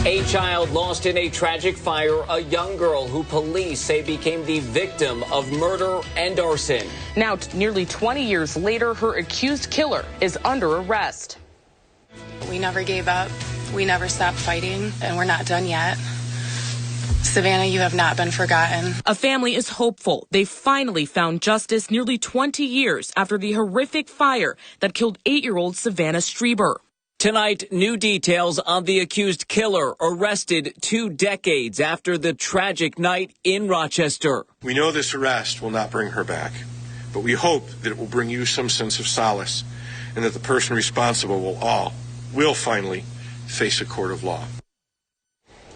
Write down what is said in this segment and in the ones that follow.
A child lost in a tragic fire, a young girl who police say became the victim of murder and arson. Now, nearly 20 years later, her accused killer is under arrest. We never gave up. We never stopped fighting, and we're not done yet. Savannah, you have not been forgotten. A family is hopeful. They finally found justice nearly 20 years after the horrific fire that killed 8-year-old Savannah Strieber. Tonight, new details on the accused killer arrested 2 decades after the tragic night in Rochester. We know this arrest will not bring her back, but we hope that it will bring you some sense of solace and that the person responsible will finally face a court of law.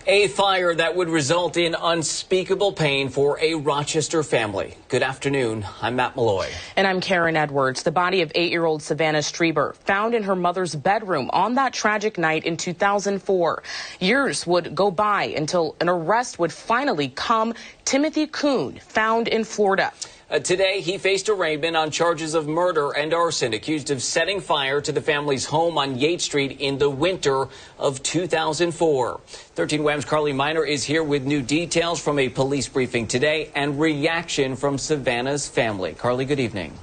A fire that would result in unspeakable pain for a Rochester family. Good afternoon. I'm Matt Malloy. And I'm Karen Edwards. The body of 8-year-old Savannah Strieber found in her mother's bedroom on that tragic night in 2004. Years would go by until an arrest would finally come. Timothy Kuhn, found in Florida. Today, he faced arraignment on charges of murder and arson, accused of setting fire to the family's home on Yates Street in the winter of 2004. 13 Wham's Carly Miner is here with new details from a police briefing today and reaction from Savannah's family. Carly, good evening.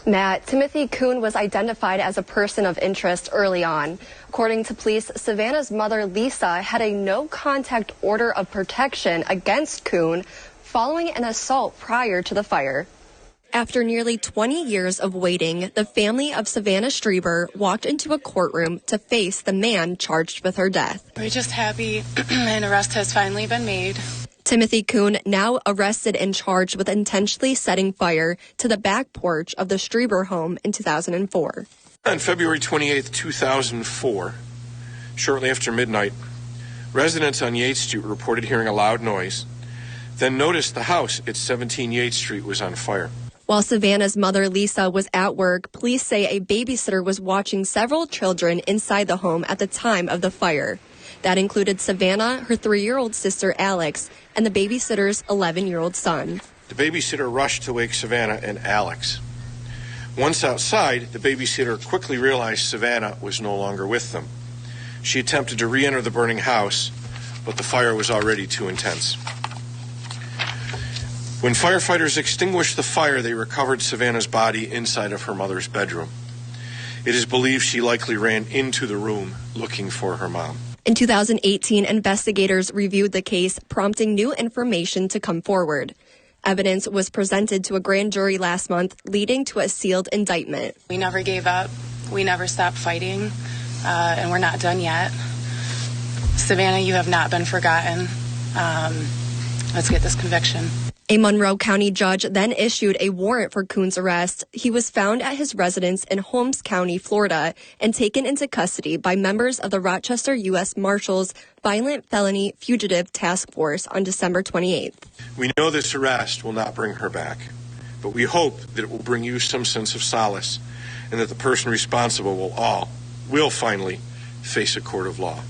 Matt, Timothy Kuhn was identified as a person of interest early on. According to police, Savannah's mother, Lisa, had a no-contact order of protection against Kuhn following an assault prior to the fire. After nearly 20 years of waiting, the family of Savannah Strieber walked into a courtroom to face the man charged with her death. We're just happy an arrest has finally been made. Timothy Kuhn, now arrested and charged with intentionally setting fire to the back porch of the Strieber home in 2004. On February 28, 2004, shortly after midnight, residents on Yates Street reported hearing a loud noise, then noticed the house at 17 Yates Street was on fire. While Savannah's mother, Lisa, was at work, police say a babysitter was watching several children inside the home at the time of the fire. That included Savannah, her 3-year-old sister, Alex, and the babysitter's 11-year-old son. The babysitter rushed to wake Savannah and Alex. Once outside, the babysitter quickly realized Savannah was no longer with them. She attempted to re-enter the burning house, but the fire was already too intense. When firefighters extinguished the fire, they recovered Savannah's body inside of her mother's bedroom. It is believed she likely ran into the room looking for her mom. In 2018, investigators reviewed the case, prompting new information to come forward. Evidence was presented to a grand jury last month, leading to a sealed indictment. We never gave up. We never stopped fighting, and we're not done yet. Savannah, you have not been forgotten. Let's get this conviction. A Monroe County judge then issued a warrant for Kuhn's arrest. He was found at his residence in Holmes County, Florida, and taken into custody by members of the Rochester U.S. Marshals Violent Felony Fugitive Task Force on December 28th. We know this arrest will not bring her back, but we hope that it will bring you some sense of solace and that the person responsible will finally face a court of law.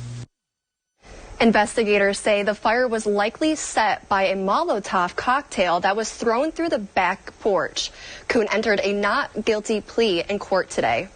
Investigators say the fire was likely set by a Molotov cocktail that was thrown through the back porch. Kuhn entered a not guilty plea in court today.